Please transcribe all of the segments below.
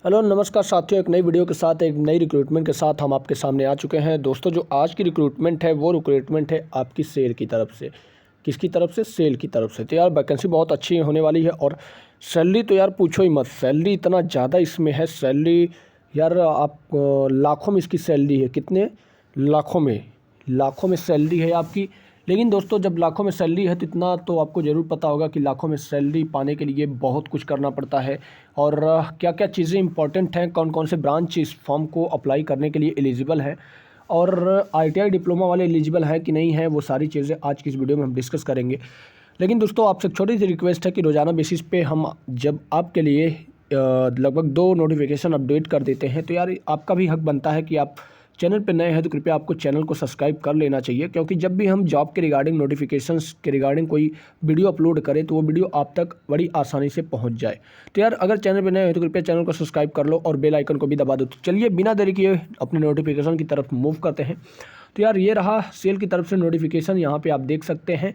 Hello नमस्कार साथियों, एक नई वीडियो के साथ एक नई रिक्रूटमेंट के साथ हम आपके सामने आ चुके हैं। दोस्तों, जो आज की रिक्रूटमेंट है वो रिक्रूटमेंट है आपकी सेल की तरफ से। किसकी तरफ से? सेल की तरफ से। तो यार वैकेंसी बहुत अच्छी होने वाली है और सैलरी तो यार पूछो ही मत। सैलरी इतना ज़्यादा इसमें है। सैलरी यार आप लाखों में इसकी सैलरी है। कितने? लाखों में सैलरी है आपकी। लेकिन दोस्तों, जब लाखों में सैलरी है तो इतना तो आपको ज़रूर पता होगा कि लाखों में सैलरी पाने के लिए बहुत कुछ करना पड़ता है और क्या क्या चीज़ें इंपॉर्टेंट हैं, कौन कौन से ब्रांच इस फॉर्म को अप्लाई करने के लिए एलिजिबल है और आईटीआई डिप्लोमा वाले एलिजिबल है कि नहीं है, वो सारी चीज़ें आज की इस वीडियो में हम डिस्कस करेंगे। लेकिन दोस्तों, आपसे एक छोटी सी रिक्वेस्ट है कि रोज़ाना बेसिस पे हम जब आपके लिए लगभग 2 नोटिफिकेशन अपडेट कर देते हैं, तो यार आपका भी हक बनता है कि आप चैनल पे नए हैं तो कृपया आपको चैनल को सब्सक्राइब कर लेना चाहिए, क्योंकि जब भी हम जॉब के रिगार्डिंग नोटिफिकेशंस के रिगार्डिंग कोई वीडियो अपलोड करें तो वो वीडियो आप तक बड़ी आसानी से पहुंच जाए। तो यार अगर चैनल पे नए हैं तो कृपया चैनल को सब्सक्राइब कर लो और बेल आइकन को भी दबा दो। तो चलिए बिना देरी किए अपने नोटिफिकेशन की तरफ मूव करते हैं। तो यार ये रहा सेल की तरफ से नोटिफिकेशन। यहाँ पर आप देख सकते हैं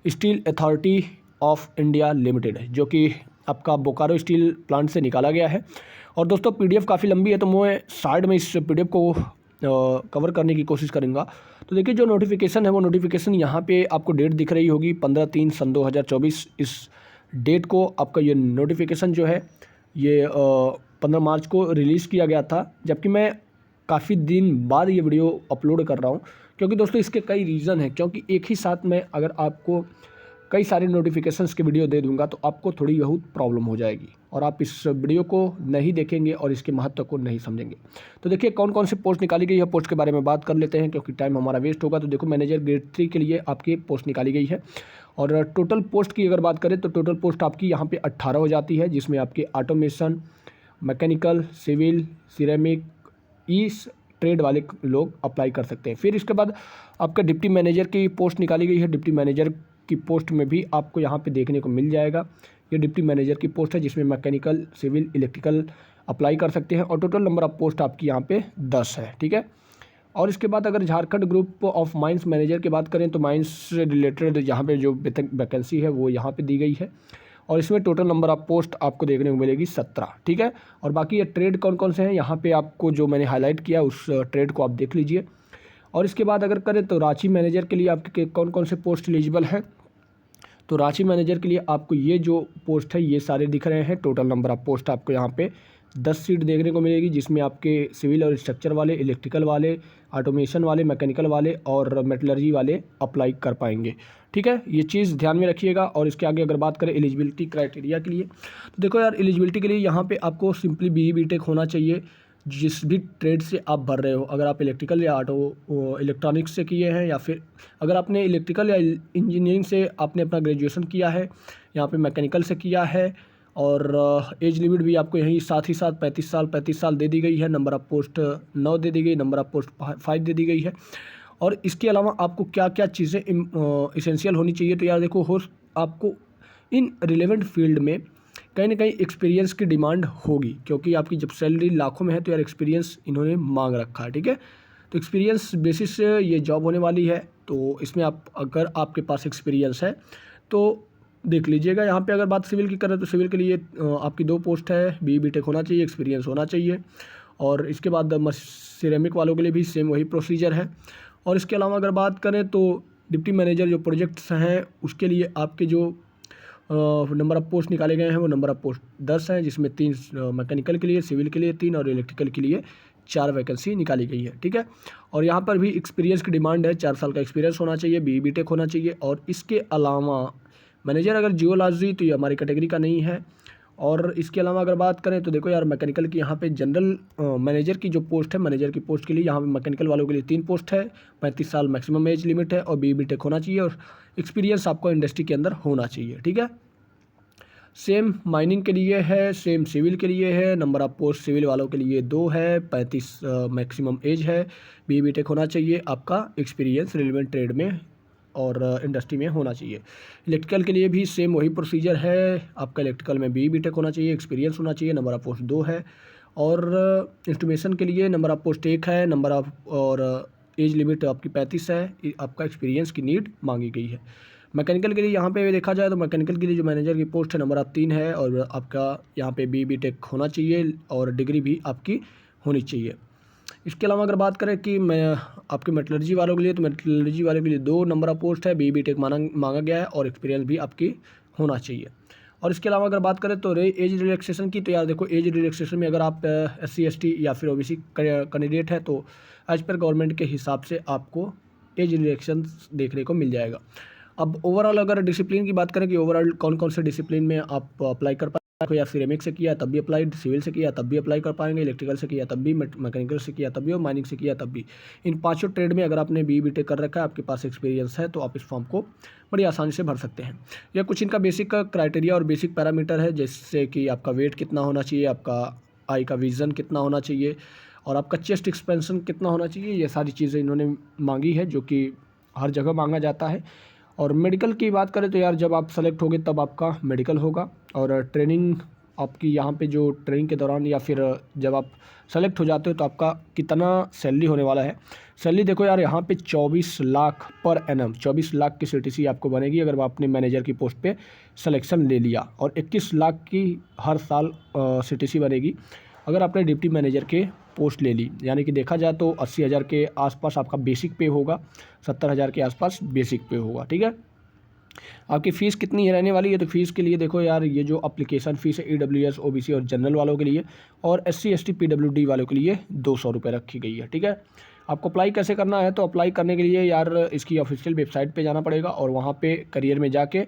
steel authority of India limited, जो कि आपका बोकारो स्टील प्लांट से निकाला गया है। और दोस्तों, पीडीएफ काफ़ी लंबी है तो मैं साइड में इस पीडीएफ को कवर करने की कोशिश करूंगा। तो देखिए, जो नोटिफिकेशन है वो नोटिफिकेशन यहाँ पे आपको डेट दिख रही होगी 15/3/2024। इस डेट को आपका ये नोटिफिकेशन जो है ये 15 मार्च को रिलीज़ किया गया था, जबकि मैं काफ़ी दिन बाद ये वीडियो अपलोड कर रहा हूँ। क्योंकि दोस्तों इसके कई रीज़न हैं, क्योंकि एक ही साथ में अगर आपको कई सारे नोटिफिकेशंस के वीडियो दे दूंगा तो आपको थोड़ी बहुत प्रॉब्लम हो जाएगी और आप इस वीडियो को नहीं देखेंगे और इसके महत्व को नहीं समझेंगे। तो देखिए कौन कौन सी पोस्ट निकाली गई है, पोस्ट के बारे में बात कर लेते हैं क्योंकि टाइम हमारा वेस्ट होगा। तो देखो, मैनेजर ग्रेड 3 के लिए आपकी पोस्ट निकाली गई है और टोटल पोस्ट की अगर बात करें तो टोटल पोस्ट आपकी यहाँ पे 18 हो जाती है, जिसमें आपकी ऑटोमेशन, मैकेनिकल, सिविल, सिरेमिक, इस ट्रेड वाले लोग अप्लाई कर सकते हैं। फिर इसके बाद आपका डिप्टी मैनेजर की पोस्ट निकाली गई है। डिप्टी मैनेजर की पोस्ट में भी आपको यहाँ पे देखने को मिल जाएगा। ये डिप्टी मैनेजर की पोस्ट है जिसमें मैकेनिकल, सिविल, इलेक्ट्रिकल अप्लाई कर सकते हैं और टोटल नंबर ऑफ पोस्ट आपकी यहाँ पे 10 है। ठीक है। और इसके बाद अगर Jharkhand group of mines manager की बात करें तो माइंस से रिलेटेड यहाँ पे जो वैकेंसी है वो यहाँ पे दी गई है और इसमें टोटल नंबर ऑफ पोस्ट आपको देखने को मिलेगी 17। ठीक है। और बाकी ये ट्रेड कौन कौन से हैं यहाँ पे आपको जो मैंने हाईलाइट किया उस ट्रेड को आप देख लीजिए। और इसके बाद अगर करें तो रांची मैनेजर के लिए आपके कौन कौन से पोस्ट एलिजिबल हैं, तो रांची मैनेजर के लिए आपको ये जो पोस्ट है ये सारे दिख रहे हैं। टोटल नंबर ऑफ पोस्ट आपको यहाँ पे 10 सीट देखने को मिलेगी, जिसमें आपके सिविल और स्ट्रक्चर वाले, इलेक्ट्रिकल वाले, ऑटोमेशन वाले, मैकेनिकल वाले और मेटलर्जी वाले अप्लाई कर पाएंगे। ठीक है, ये चीज़ ध्यान में रखिएगा। और इसके आगे अगर बात करें एलिजिबिलिटी क्राइटेरिया के लिए, तो देखो यार, एलिजिबिलिटी के लिए यहाँ पे आपको सिंपली BE-BTech होना चाहिए जिस भी ट्रेड से आप भर रहे हो। अगर आप इलेक्ट्रिकल या ऑटो इलेक्ट्रॉनिक्स से किए हैं या फिर अगर आपने इलेक्ट्रिकल या इंजीनियरिंग से आपने अपना ग्रेजुएशन किया है, यहाँ पे मैकेनिकल से किया है और एज लिमिट भी आपको यहीं साथ ही साथ 35 साल दे दी गई है। नंबर ऑफ पोस्ट 9 दे दी गई, नंबर ऑफ पोस्ट 5 दे दी गई है। और इसके अलावा आपको क्या क्या चीज़ें इसेंशियल होनी चाहिए, तो यार देखो, हो आपको इन रिलेवेंट फील्ड में कहीं ना कहीं एक्सपीरियंस की डिमांड होगी, क्योंकि आपकी जब सैलरी लाखों में है तो यार एक्सपीरियंस इन्होंने मांग रखा है। ठीक है। तो एक्सपीरियंस बेसिस से ये जॉब होने वाली है, तो इसमें आप अगर आपके पास एक्सपीरियंस है तो देख लीजिएगा। यहाँ पे अगर बात सिविल की करें तो सिविल के लिए आपकी 2 पोस्ट है। BE-BTech होना चाहिए, एक्सपीरियंस होना चाहिए। और इसके बाद सिरेमिक वालों के लिए भी सेम वही प्रोसीजर है। और इसके अलावा अगर बात करें तो डिप्टी मैनेजर जो प्रोजेक्ट्स हैं उसके लिए आपके जो नंबर ऑफ पोस्ट निकाले गए हैं वो नंबर ऑफ पोस्ट 10 हैं, जिसमें 3 मैकेनिकल के लिए, सिविल के लिए 3 और इलेक्ट्रिकल के लिए 4 वैकेंसी निकाली गई है। ठीक है। और यहाँ पर भी एक्सपीरियंस की डिमांड है, 4 साल का एक्सपीरियंस होना चाहिए, BE-BTech होना चाहिए। और इसके अलावा मैनेजर अगर जियोलॉजी, तो ये हमारी कैटेगरी का नहीं है। और इसके अलावा अगर बात करें तो देखो यार, मैकेनिकल की यहाँ पे जनरल मैनेजर की जो पोस्ट है, मैनेजर की पोस्ट के लिए यहाँ पे मैकेनिकल वालों के लिए 3 पोस्ट है। 35 साल मैक्सिमम एज लिमिट है और BE-BTech होना चाहिए और एक्सपीरियंस आपको इंडस्ट्री के अंदर होना चाहिए। ठीक है। सेम माइनिंग के लिए है, सेम सिविल के लिए है। नंबर ऑफ पोस्ट सिविल वालों के लिए 2 है, 35 मैक्सिमम एज है, BE-BTech होना चाहिए, आपका एक्सपीरियंस रिलेवेंट ट्रेड में और इंडस्ट्री में होना चाहिए। इलेक्ट्रिकल के लिए भी सेम वही प्रोसीजर है। आपका इलेक्ट्रिकल में BE-BTech होना चाहिए, एक्सपीरियंस होना चाहिए, नंबर ऑफ पोस्ट 2 है। और इंस्ट्रूमेशन के लिए नंबर ऑफ पोस्ट 1 है, नंबर ऑफ और एज लिमिट आपकी 35 है, आपका एक्सपीरियंस की नीड मांगी गई है। मैकेनिकल के लिए यहाँ पे देखा जाए तो मैकेनिकल के लिए जो मैनेजर की पोस्ट है नंबर आप 3 है, और आपका यहाँ पे BTech होना चाहिए और डिग्री भी आपकी होनी चाहिए। इसके अलावा अगर बात करें कि मैं आपके मेटलर्जी वालों के लिए, तो मेटलर्जी वालों के लिए 2 नंबर ऑफ पोस्ट है, BTech मांगा गया है और एक्सपीरियंस भी आपकी होना चाहिए। और इसके अलावा अगर बात करें तो एज रिलैक्सेशन की, तो यार देखो एज रिलैक्सेशन में अगर आप SC ST या फिर OBC कैंडिडेट है तो एज पर गवर्नमेंट के हिसाब से आपको एज रिलैक्सेशन देखने को मिल जाएगा। अब ओवरऑल अगर डिसिप्लिन की बात करें कि ओवरऑल कौन कौन से डिसिप्लिन में आप अप्लाई कर पाएंगे, या सिरेमिक से किया तब भी अप्लाई, सिविल से किया तब भी अप्लाई कर पाएंगे, इलेक्ट्रिकल से किया तब भी, मैकेनिकल से किया तब भी, और माइनिंग से किया तब भी। इन 5 ट्रेड में अगर आपने BTech कर रखा है, आपके पास एक्सपीरियंस है, तो आप इस फॉर्म को बड़ी आसानी से भर सकते हैं। यह कुछ इनका बेसिक क्राइटेरिया और बेसिक पैरामीटर है, जैसे कि आपका वेट कितना होना चाहिए, आपका आई का विजन कितना होना चाहिए, और आपका चेस्ट एक्सपेंशन कितना होना चाहिए। ये सारी चीज़ें इन्होंने मांगी है, जो कि हर जगह मांगा जाता है। और मेडिकल की बात करें तो यार जब आप सेलेक्ट होगे तब आपका मेडिकल होगा, और ट्रेनिंग आपकी यहाँ पे जो ट्रेनिंग के दौरान या फिर जब आप सेलेक्ट हो जाते हो तो आपका कितना सैलरी होने वाला है। सैलरी देखो यार, यहाँ पे 24 लाख पर एनम, 24 लाख की CTC आपको बनेगी अगर आपने मैनेजर की पोस्ट पे सिलेक्शन ले लिया, और 21 लाख की हर साल CTC बनेगी अगर आपने डिप्टी मैनेजर के पोस्ट ले ली। यानी कि देखा जाए तो 80,000 के आसपास आपका बेसिक पे होगा, 70,000 के आसपास बेसिक पे होगा। ठीक है, आपकी फ़ीस कितनी रहने वाली है, तो फीस के लिए देखो यार, ये जो एप्लीकेशन फ़ीस है EWS OBC और जनरल वालों के लिए, और SC ST PWD वालों के लिए 200 रुपये रखी गई है। ठीक है, आपको अप्लाई कैसे करना है, तो अप्लाई करने के लिए यार इसकी ऑफिशियल वेबसाइट पे जाना पड़ेगा, और वहाँ पे करियर में जाके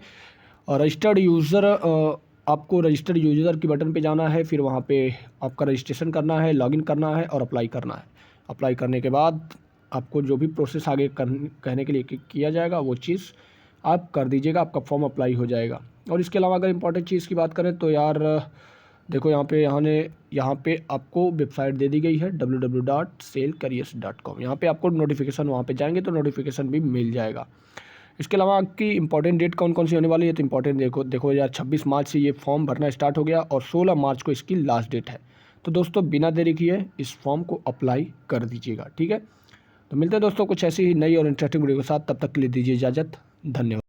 रजिस्टर्ड यूज़र, आपको रजिस्टर्ड यूज़र की बटन पे जाना है, फिर वहाँ पे आपका रजिस्ट्रेशन करना है, लॉगिन करना है और अप्लाई करना है। अप्लाई करने के बाद आपको जो भी प्रोसेस आगे कहने के लिए किया जाएगा वो चीज़ आप कर दीजिएगा, आपका फॉर्म अप्लाई हो जाएगा। और इसके अलावा अगर इंपॉर्टेंट चीज़ की बात करें तो यार देखो यहाँ पे आपको वेबसाइट दे दी गई है www.sailcareers.com। यहाँ पे आपको नोटिफिकेशन, वहाँ पे जाएंगे तो नोटिफिकेशन भी मिल जाएगा। इसके अलावा आपकी इंपॉर्टेंट डेट कौन कौन सी होने वाली है, तो इंपॉर्टेंट देखो यार 26 मार्च से ये फॉर्म भरना स्टार्ट हो गया और 16 मार्च को इसकी लास्ट डेट है। तो दोस्तों बिना देरी किए इस फॉर्म को अप्लाई कर दीजिएगा। ठीक है, तो मिलते हैं दोस्तों कुछ ऐसी ही नई और इंटरेस्टिंग वीडियो के साथ, तब तक के लिए दीजिए इजाज़त, धन्यवाद।